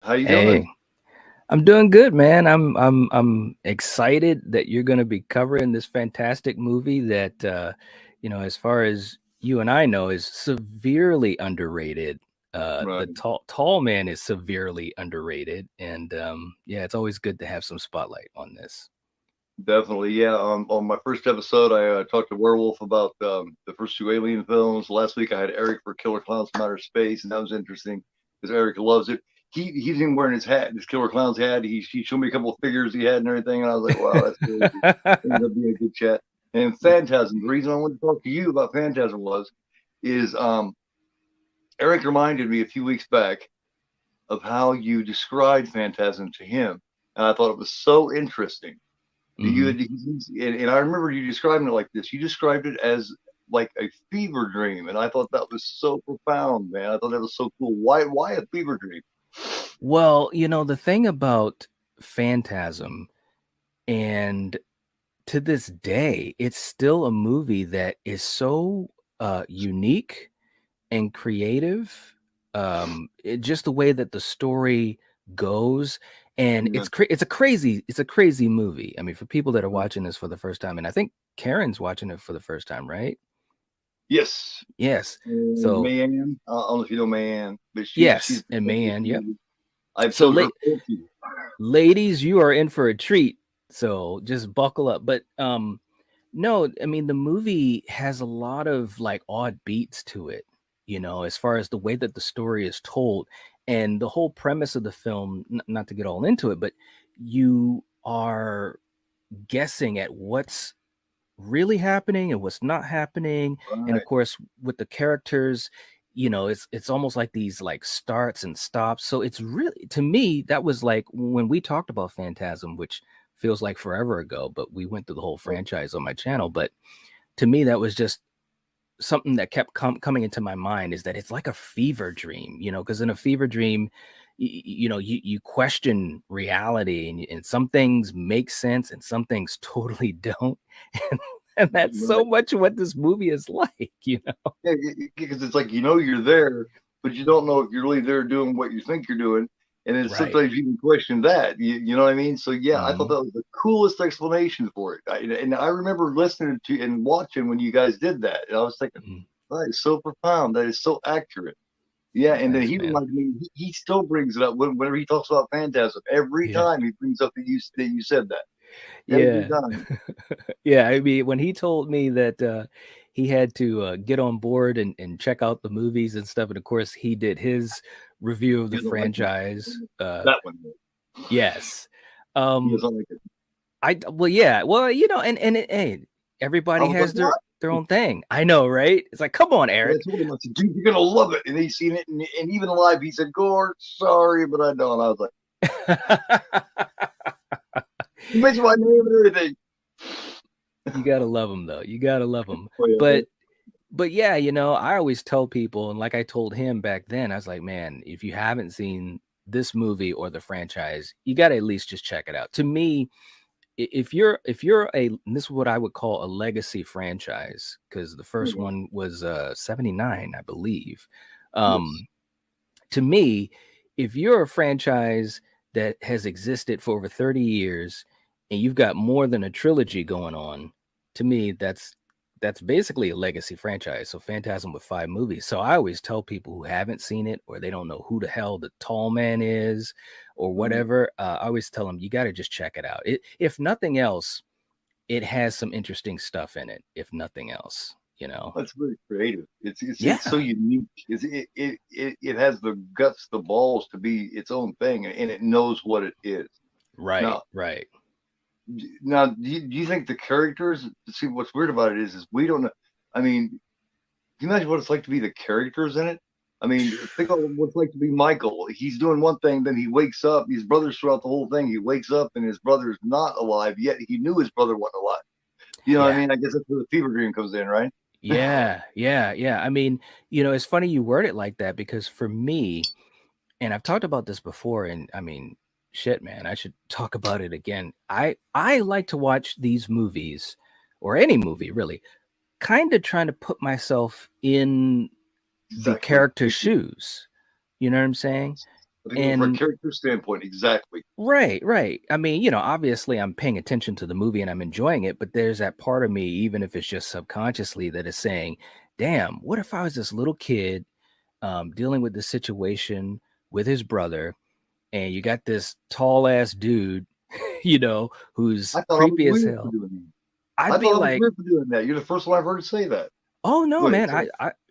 How you Hey, doing? I'm doing good, man. I'm excited that you're going to be covering this fantastic movie that as far as you and I know, is severely underrated. The Right. tall man is severely underrated, and yeah, it's always good to have some spotlight on this. Definitely. Yeah. On my first episode, I talked to Werewolf about the first two Alien films. Last week, I had Eric for Killer Clowns from Outer Space, and that was interesting because Eric loves it. He's even wearing his hat, his Killer Clowns hat. He showed me a couple of figures he had and everything, and I was like, wow, that's crazy. It ended up being a good chat. And Y- Phantasm. The reason I wanted to talk to you about Phantasm is Eric reminded me a few weeks back of how you described Phantasm to him, and I thought it was so interesting. You mhm. had, and I remember you describing it like this. You described it as like a fever dream, and I thought that was so profound, man. I thought that was so cool. Why a fever dream? Well, the thing about Phantasm, and to this day, it's still a movie that is so unique and creative. Just the way that the story goes, and Yeah. it's a crazy movie. I mean, for people that are watching this for the first time, and I think Karen's watching it for the first time, right? Yes. Yes. And So Mayan, I don't know if you know Mayan, but she's yes, and man, yep. I've So showed her pictures. ladies, you are in for a treat. So just buckle up. But no, I mean the movie has a lot of like odd beats to it, as far as the way that the story is told and the whole premise of the film, not to get all into it, but you are guessing at what's really happening and what's not happening. And of Right. course, with the characters, it's almost like these like starts and stops. So it's really, to me, that was like when we talked about Phantasm, which feels like forever ago, but we went through the whole franchise on my channel. But to me, that was just something that kept coming into my mind, is that it's like a fever dream, because in a fever dream, you question reality, and some things make sense and some things totally don't. and, and that's so Right. much what this movie is like, Yeah, because it's like you're there, but you don't know if you're really there doing what you think you're doing, and then Right. sometimes you can question that. You know what I mean? So yeah, I thought Hmm. that was the coolest explanation for it. And I remember listening to and watching when you guys did that, and I was thinking, that is so profound. That is so accurate. Yeah, and then Thanks, he man. reminded me. He still brings it up whenever he talks about Phantasm. Every Yeah. time he brings up that you said that. Every Yeah. time. Yeah, I mean, when he told me that he had to get on board and check out the movies and stuff, and of course he did his review of He the doesn't like it. franchise. That one. Yes. He um doesn't like it. well, yeah, well, hey, I everybody was like, has their what? their own thing. I know, right? It's like, come on, And I Eric. told him, I said, dude, you're gonna love it. And he's seen it, and even live, he said, Gore, sorry, but I don't. I was like, you mentioned my name and everything. You gotta love them, though. You gotta love them. Oh, yeah, man. But yeah, I always tell people, and like I told him back then, I was like, man, if you haven't seen this movie or the franchise, you got to at least just check it out. To me, if you're and this is what I would call a legacy franchise, because the first Okay. one was 79, I believe. Yes. Um, to me, if you're a franchise that has existed for over 30 years and you've got more than a trilogy going on, to me, that's basically a legacy franchise. So Phantasm with 5 movies. So I always tell people who haven't seen it, or they don't know who the hell the tall man is or Right. whatever, I always tell them you got to just check it out. If nothing else, it has some interesting stuff in it. If nothing else. That's very creative. It's so Yeah. unique. It has the guts, the balls to be its own thing, and it knows what it is. Right. Now, Right. do you think the characters? See, what's weird about it is we don't know. I mean, can you imagine what it's like to be the characters in it? I mean, think of what it's like to be Michael. He's doing one thing, then he wakes up. His brother's throughout the whole thing. He wakes up and his brother's not alive, yet he knew his brother wasn't alive. You know what I Yeah. mean? I guess that's where the fever dream comes in, right? Yeah, yeah, yeah. I mean, it's funny you word it like that, because for me, and I've talked about this before, and I mean, shit, man, I should talk about it again. I like to watch these movies, or any movie really, kind of trying to put myself in the Exactly. character's shoes. You know what I'm saying? I think from a And character standpoint, exactly. right. I mean, you know, obviously I'm paying attention to the movie and I'm enjoying it, but there's that part of me, even if it's just subconsciously, that is saying, damn, what if I was this little kid dealing with this situation with his brother, and you got this tall ass dude, you know, who's I thought I was creepy as weird for hell. doing that. I'd I be thought I was like, weird for doing that. You're the first one I've heard say that. oh no, Go ahead. man, Sorry.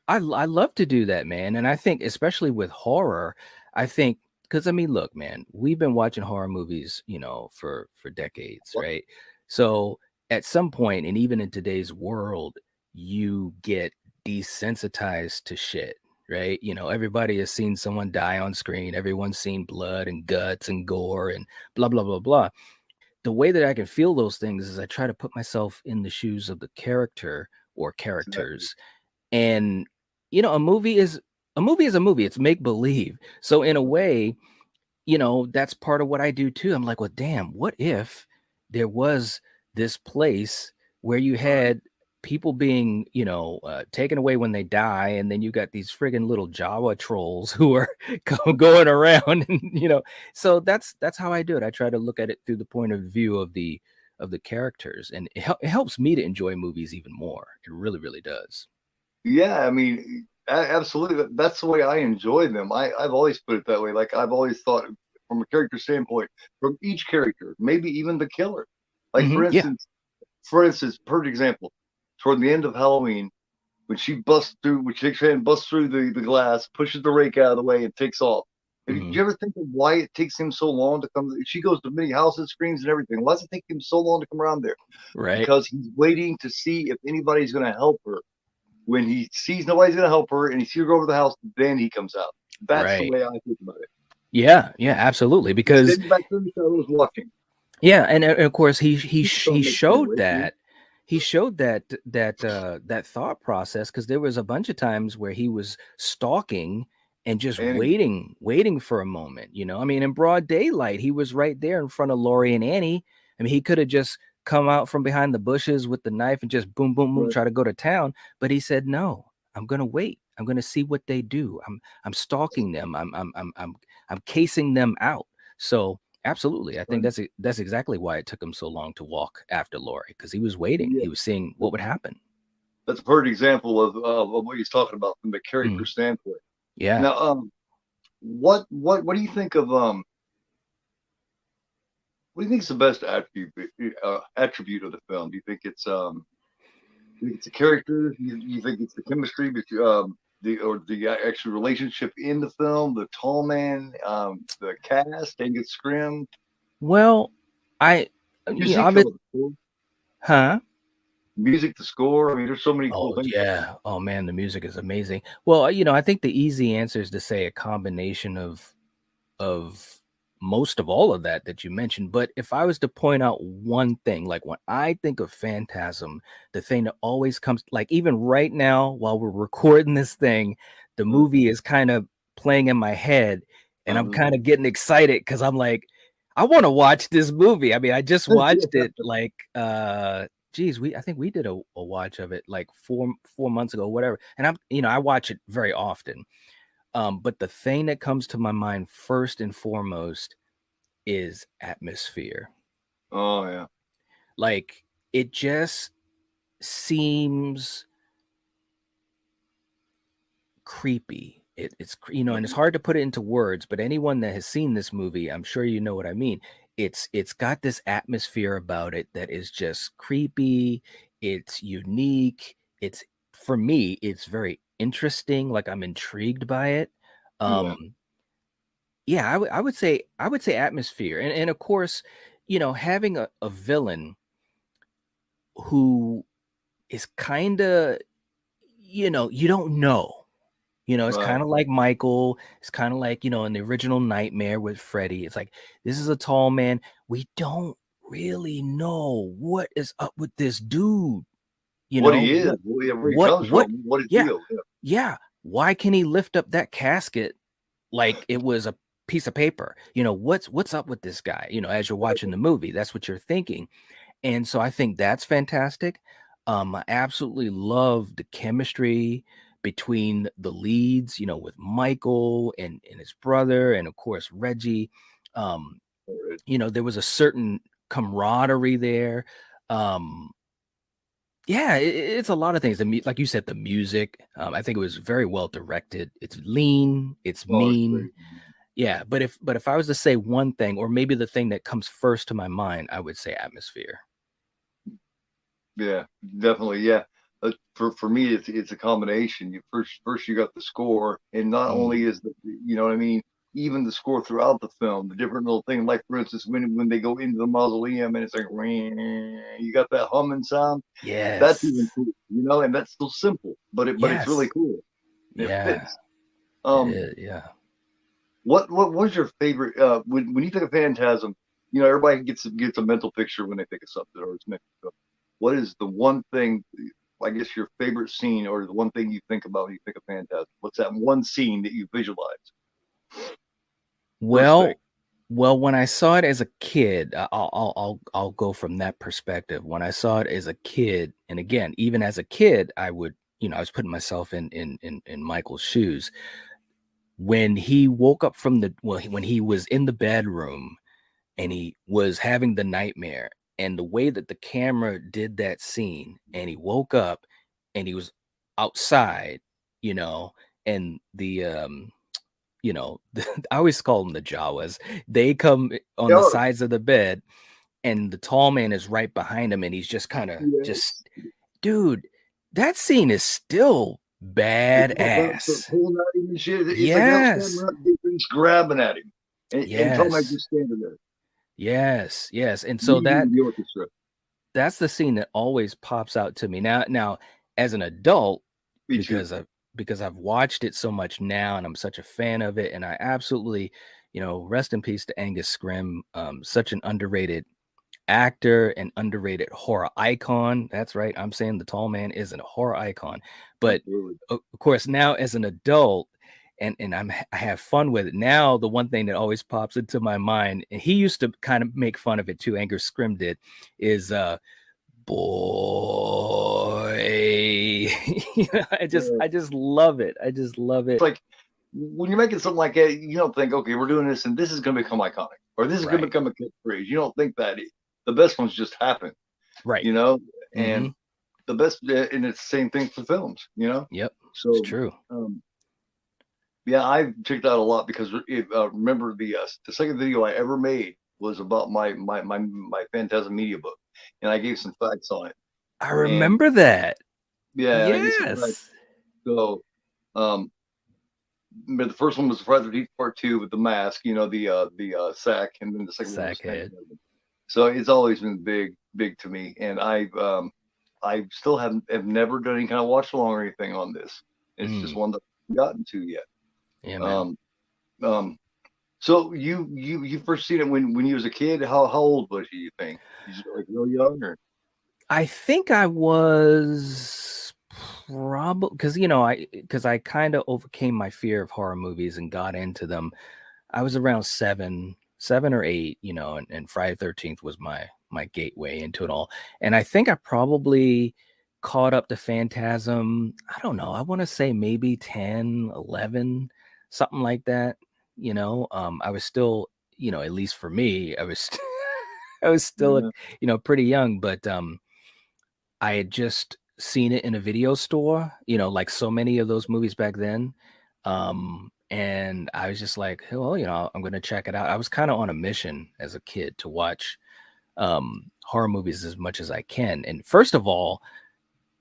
I love to do that, man. And I think especially with horror, I think because I mean, look, man, we've been watching horror movies, you know, for decades, What? right? So at some point, and even in today's world, you get desensitized to shit, right? You know, everybody has seen someone die on screen, everyone's seen blood and guts and gore and blah blah blah blah. The way that I can feel those things is I try to put myself in the shoes of the character or Exactly. characters. And you know, a movie. It's make believe. So in a way, you know, that's part of what I do too. I'm like, well, damn, what if there was this place where you Right. had people being, you know, taken away when they die, and then you got these friggin' little Jawa trolls who are going around, and you know, so that's how I do it. I try to look at it through the point of view of the characters, and it helps me to enjoy movies even more. It really, really does. Yeah, I mean, absolutely. That's the way I enjoy them. I've always put it that way. Like I've always thought from a character standpoint, from each character, maybe even the killer. Like Yeah. for instance, perfect example, toward the end of Halloween, when she busts through, when she takes her hand, and busts through the glass, pushes the rake out of the way, and takes off. Did Hmm. you ever think of why it takes him so long to come? She goes to many houses, screams, and everything. Why does it take him so long to come around there? Right. Because he's waiting to see if anybody's going to help her. When he sees nobody's going to help her and he sees her go over the house, then he comes out. That's the Right. way I think about it. Yeah, absolutely. He's Because sitting back there in the shadows watching. yeah, and of course Don't he make any showed way to. that that thought process, because there was a bunch of times where he was stalking and just And waiting for a moment. You know, I mean, in broad daylight, he was right there in front of Laurie and Annie. I mean, he could have just come out from behind the bushes with the knife and just boom, boom, boom, right, try to go to town. But he said, "No, I'm gonna wait. I'm gonna see what they do. I'm stalking them. I'm casing them out." So absolutely. I think right. that's exactly why it took him so long to walk after Lori, because he was waiting. Yeah, He was seeing what would happen. that's a perfect example of what he's talking about from the character Mhm. standpoint. Yeah. Now, what do you think of what do you think is the best attribute of the film? Do you think it's you think it's the characters? You think it's the chemistry between the actual relationship in the film, the tall man, the cast, Angus Scrim, Well, I you know, music, obviously, the score, huh? music, the score. I mean, there's so many cool Oh things. yeah. Oh man, the music is amazing. Well, you know, I think the easy answer is to say a combination of most of all of that you mentioned. But if I was to point out one thing, like when I think of Phantasm, the thing that always comes, like even right now while we're recording this thing, the Uh, movie is kind of playing in my head, and I'm uh, kind of getting excited because I'm like, I want to watch this movie. I mean, I just watched it like geez, I think we did a watch of it like four months ago, whatever. And I'm, you know, I watch it very often. But the thing that comes to my mind first and foremost is atmosphere. oh yeah, Like it just seems creepy. It's you know, and it's right, hard to put it into words, but anyone that has seen this movie, I'm sure you know what I mean. It's got this atmosphere about it that is just creepy. It's unique. It's for me, it's very interesting. Like I'm intrigued by it. yeah, Um, yeah, I would say atmosphere. And of course, you know, having a villain who is kind of, you know, you don't know. You know, it's right. kind of like Michael. It's kind of like, you know, in the original Nightmare with Freddy. It's like this is a tall man. We don't really know what is up with this dude. You What know, he is, where he comes what from, what his yeah, deal. Yeah, yeah. Why can he lift up that casket like it was a piece of paper? You know, what's up with this guy? You know, as you're watching the movie, that's what you're thinking. And so I think that's fantastic. I absolutely love the chemistry between the leads, you know, with Michael and his brother, and of course Reggie. You know, there was a certain camaraderie there. Yeah, it's a lot of things. Like you said, the music. I think it was very well directed. It's lean. It's Oh, it's mean. great. Yeah, but if I was to say one thing, or maybe the thing that comes first to my mind, I would say atmosphere. Yeah, definitely. Yeah. For me, it's a combination. You first you got the score, and not only is the, you know what I mean, even the score throughout the film, the different little thing. Like for instance, when they go into the mausoleum and it's like, you got that humming sound. That's even Yes. cool, you know, and that's still simple, but it's really Yes. cool. It Yeah. fits. It Um, is. Yeah. what was your favorite? When you think of Phantasm, you know, everybody gets a mental picture when they think of something, or it's meant to. What is the one thing, I guess, your favorite scene, or the one thing you think about when you think of Phantasm? What's that one scene that you visualize? First thing. Well, well, when I saw it as a kid, I'll go from that perspective. When I saw it as a kid, and again, even as a kid, I would, you know, I was putting myself in Michael's shoes. When he woke up from when he was in the bedroom and he was having the nightmare, and the way that the camera did that scene, and he woke up and he was outside, you know, and the you know, I always call them the Jawas. They come on the Oh, sides of the bed, and the tall man is right behind him, and he's just kind of just, yes. dude, that scene is still The badass. pulling at him and shit. It's like they're Yes. standing up, he's grabbing at him, and Tom Hanks Yes. just standing there, Yes. Yes. And so leading the orchestra. that's the scene that always pops out to me. Now as an adult, Me too. because I've watched it so much now and I'm such a fan of it, and I absolutely, you know, rest in peace to Angus Scrim, such an underrated actor and underrated horror icon. That's right. I'm saying the tall man isn't a horror icon. But Absolutely. of course, now as an adult, and I have fun with it. Now, the one thing that always pops into my mind, and he used to kind of make fun of it too, Angus Scrim did, is boy. You know, I just love it. I just love It's it. like when you're making something like that, you don't think, okay, we're doing this and this is going to become iconic, or this is going to Right. become a catchphrase. You don't think that. The best ones just happen, Right. you know, Mm-hmm. and the best, and it's the same thing for films, you know. Yep. It's So, true. yeah, I checked out a lot because remember the second video I ever made was about my Phantasm media book, and I gave some facts on it, I and remember that. yeah, and I gave some facts. Yes. So, um, but the first one was Friday the 13th Part Two with the mask, you know, the sack, and then the second one was Sackhead. Phantasm. So it's always been big to me, and I still have never done any kind of watch along or anything on this. It's just one that I've gotten to yet. Yeah, man. Um, um, so you first seen it when you was a kid. How old was you think? You just like real young, or I think I was probably because I kind of overcame my fear of horror movies and got into them. I was around 7 or 8, you know, and Friday 13th was my gateway into it all. And I think I probably caught up to Phantasm. I don't know. I want to say maybe 10, 11, something like that. You know, I was still, you know, at least for me, I was I was still, yeah, you know, pretty young, but I had just seen it in a video store, you know, like so many of those movies back then. And I was just like, well, you know, I'm going to check it out. I was kind of on a mission as a kid to watch horror movies as much as I can. And first of all,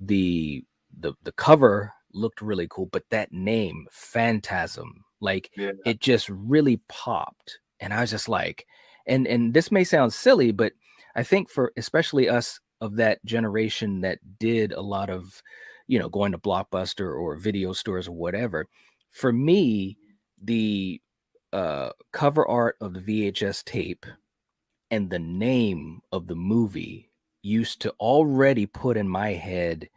the the cover looked really cool, but that name, Phantasm, like yeah, it just really popped. And I was just like, and this may sound silly, but I think for especially us of that generation that did a lot of, you know, going to Blockbuster or video stores or whatever, for me, the cover art of the VHS tape and the name of the movie used to already put in my head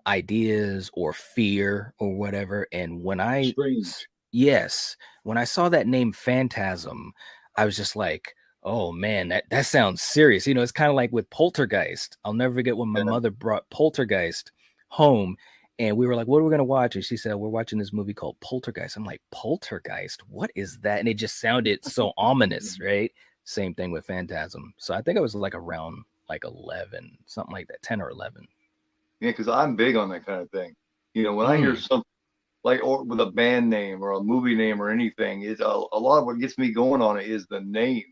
ideas or fear or whatever. And strange. yes, when I saw that name Phantasm, I was just like, oh man, that sounds serious. You know, it's kind of like with Poltergeist. I'll never forget when my Yeah, mother brought Poltergeist home, And we were like, what are we going to watch? And she said, we're watching this movie called Poltergeist. I'm like, Poltergeist? What is that? And it just sounded so ominous, right? Same thing with Phantasm. So I think it was like around like 11, something like that, 10 or 11. Yeah, because I'm big on that kind of thing. You know, when I hear something like or with a band name or a movie name or anything, is a lot of what gets me going on it is the name.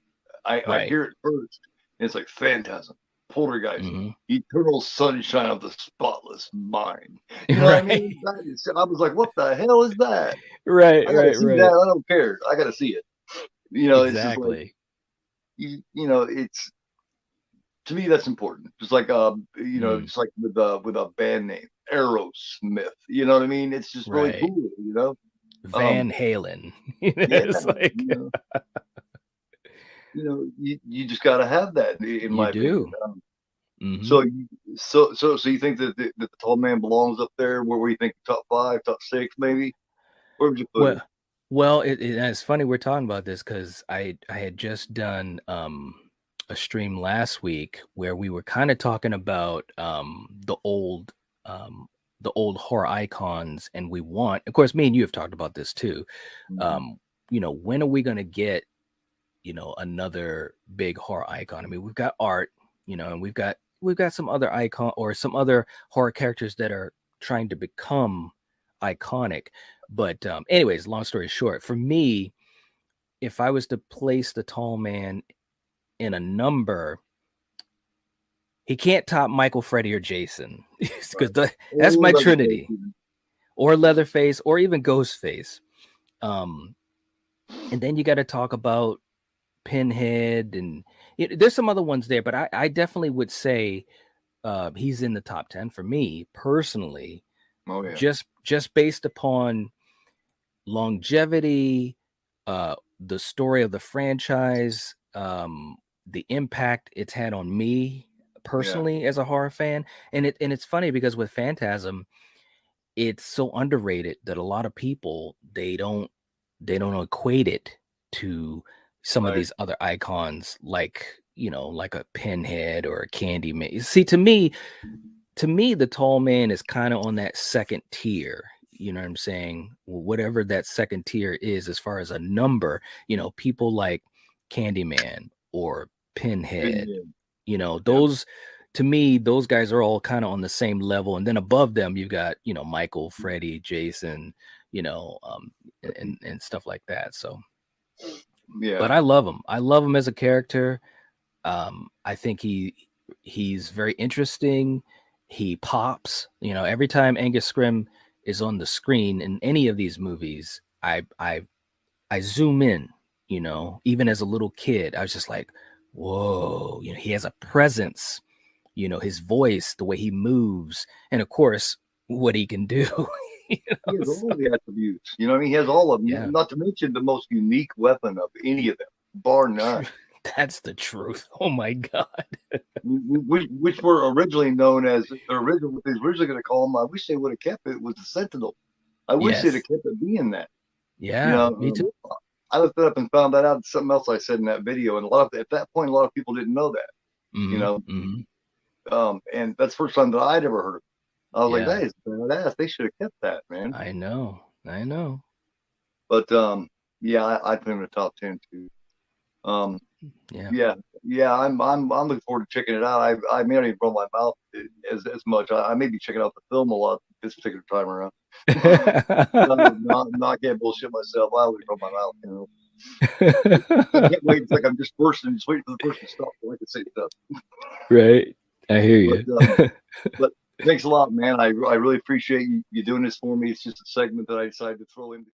I hear it first, and it's like Phantasm, Poltergeist, Eternal Sunshine of the Spotless Mind. You know what I mean? I was like, what the hell is that? Right, I gotta see that. I don't care. I gotta see it. You know, it's just like you know, it's to me that's important. Just like you know, just like with a band name, Aerosmith. You know what I mean? It's just really cool. You know, Van Halen. It's like you know, you just got to have that in my opinion. So you think that the Tall Man belongs up there? Where you think top 5, top 6, maybe? Where would you put it? Well, it's funny we're talking about this because I had just done a stream last week where we were kind of talking about the old horror icons, and we want, of course, me and you have talked about this too. You know, when are we going to get, you know, another big horror icon? I mean, we've got art, you know, and we've got some other icon or some other horror characters that are trying to become iconic. But anyways, long story short, for me, if I was to place the Tall Man in a number, he can't top Michael, Freddy, or Jason because that's my trinity, or Leatherface, or even Ghostface. And then you got to talk about Pinhead, and there's some other ones there, but I definitely would say he's in the top 10 for me personally. Oh yeah. Just based upon longevity, the story of the franchise, the impact it's had on me personally as a horror fan. And it's funny because with Phantasm, it's so underrated that a lot of people they don't equate it to some of these other icons, like, you know, like a Pinhead or a Candyman. See, to me, the Tall Man is kind of on that second tier. You know what I'm saying? Whatever that second tier is, as far as a number, you know, people like Candyman or Pinhead, you know, those, to me, those guys are all kind of on the same level. And then above them, you've got, you know, Michael, Freddy, Jason, you know, and stuff like that. So, but I love him. I love him as a character. I think he's very interesting. He pops, you know, every time Angus Scrim is on the screen in any of these movies, I zoom in, you know, even as a little kid, I was just like, whoa, you know, he has a presence, you know, his voice, the way he moves, and of course, what he can do. You know, he has all the attributes. You know what I mean? He has all of them. Yeah. Not to mention the most unique weapon of any of them, bar none. That's the truth. Oh my God. which were originally known as what they were originally going to call them. I wish they would have kept it. Was the Sentinel. I wish they'd have kept it being that. Yeah, you know, me too. I looked it up and found that out. Something else I said in that video, and at that point, a lot of people didn't know that. You know, and that's the first time that I'd ever heard of it. I was like, that is badass. They should have kept that, man. I know. But yeah, I put him in the top 10 too. Yeah. I'm looking forward to checking it out. I may not even run my mouth as much. I may be checking out the film a lot this particular time around. not get bullshit myself. I always run my mouth, you know. I can't wait. It's like I'm just bursting, just waiting for the person to stop so I can say stuff. Right. I hear you. But thanks a lot, man. I really appreciate you doing this for me. It's just a segment that I decided to throw in.